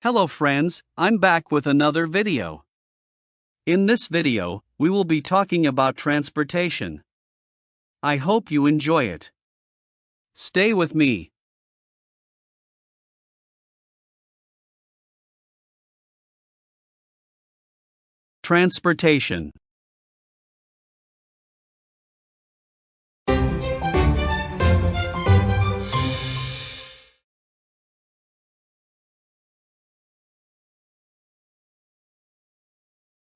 Hello friends, I'm back with another video. In this video, we will be talking about transportation. I hope you enjoy it. Stay with me. Transportation.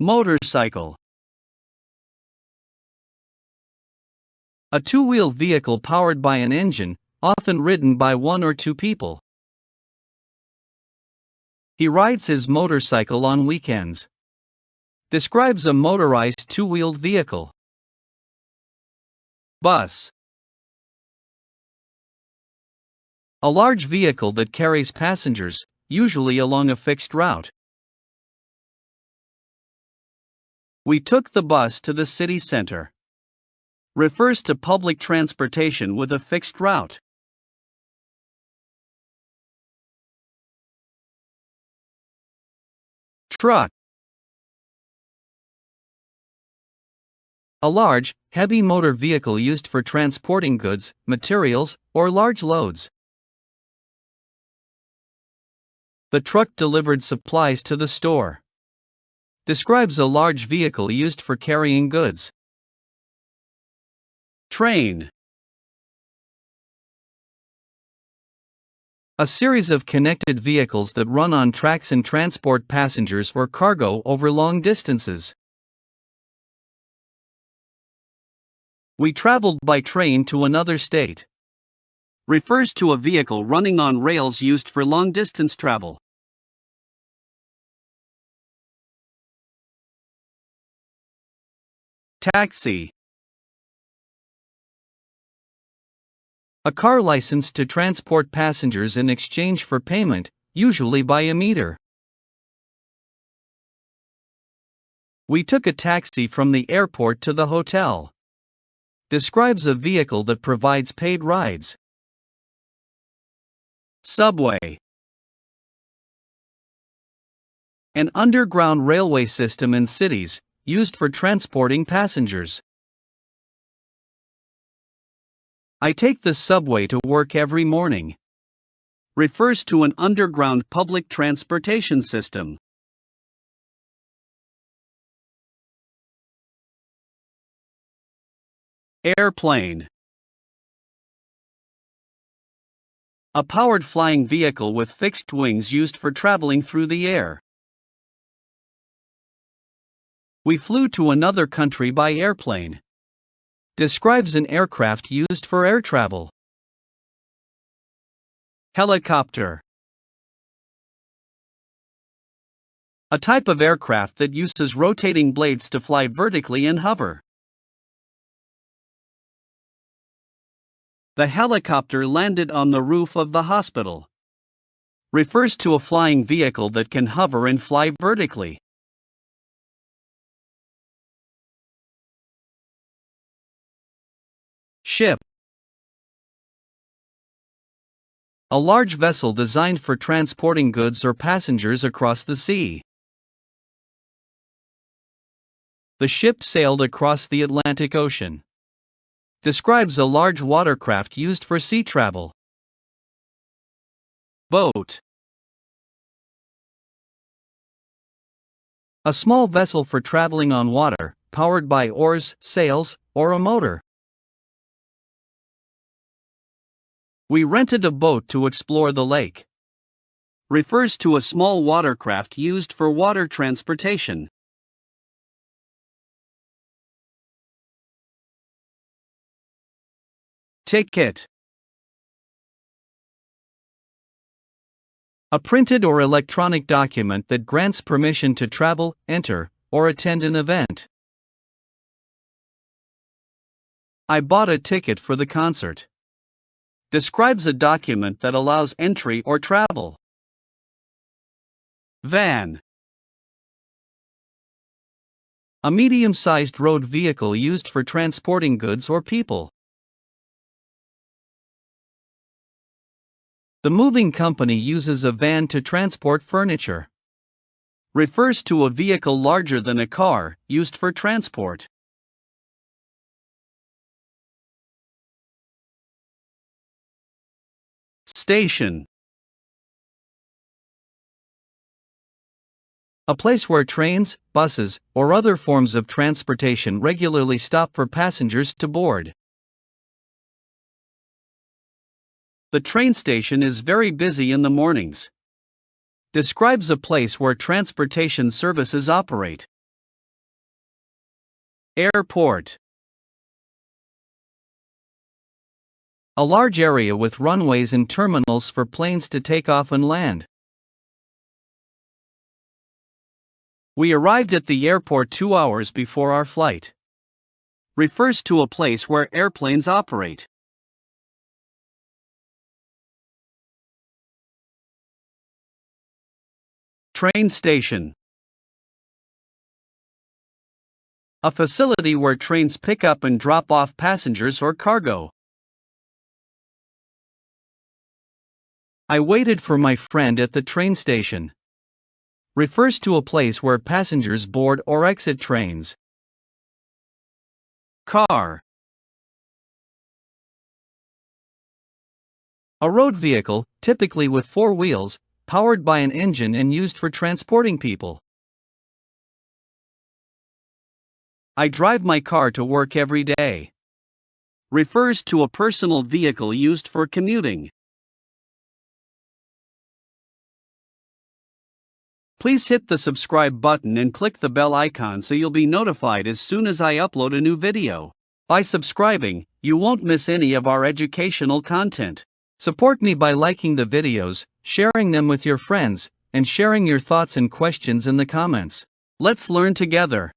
Motorcycle. A two-wheeled vehicle powered by an engine, often ridden by one or two people. He rides his motorcycle on weekends. Describes a motorized two-wheeled vehicle. Bus. A large vehicle that carries passengers, usually along a fixed route. We took the bus to the city center. Refers to public transportation with a fixed route. Truck. A large, heavy motor vehicle used for transporting goods, materials, or large loads. The truck delivered supplies to the store. Describes a large vehicle used for carrying goods. Train. A series of connected vehicles that run on tracks and transport passengers or cargo over long distances. We traveled by train to another state. Refers to a vehicle running on rails used for long-distance travel. Taxi. A car licensed to transport passengers in exchange for payment, usually by a meter. We took a taxi from the airport to the hotel. Describes a vehicle that provides paid rides. Subway. An underground railway system in cities, used for transporting passengers. I take the subway to work every morning. Refers to an underground public transportation system. Airplane. A powered flying vehicle with fixed wings used for traveling through the air. We flew to another country by airplane. Describes an aircraft used for air travel. Helicopter. A type of aircraft that uses rotating blades to fly vertically and hover. The helicopter landed on the roof of the hospital. Refers to a flying vehicle that can hover and fly vertically. Ship. A large vessel designed for transporting goods or passengers across the sea. The ship sailed across the Atlantic Ocean. Describes a large watercraft used for sea travel. Boat. A small vessel for traveling on water, powered by oars, sails, or a motor. We rented a boat to explore the lake. Refers to a small watercraft used for water transportation. Ticket. A printed or electronic document that grants permission to travel, enter, or attend an event. I bought a ticket for the concert. Describes a document that allows entry or travel. Van. A medium-sized road vehicle used for transporting goods or people. The moving company uses a van to transport furniture. Refers to a vehicle larger than a car, used for transport. Station. A place where trains, buses, or other forms of transportation regularly stop for passengers to board. The train station is very busy in the mornings. Describes a place where transportation services operate. Airport. A large area with runways and terminals for planes to take off and land. We arrived at the airport 2 hours before our flight. Refers to a place where airplanes operate. Train station. A facility where trains pick up and drop off passengers or cargo. I waited for my friend at the train station. Refers to a place where passengers board or exit trains. Car. A road vehicle, typically with 4 wheels, powered by an engine and used for transporting people. I drive my car to work every day. Refers to a personal vehicle used for commuting. Please hit the subscribe button and click the bell icon so you'll be notified as soon as I upload a new video. By subscribing, you won't miss any of our educational content. Support me by liking the videos, sharing them with your friends, and sharing your thoughts and questions in the comments. Let's learn together.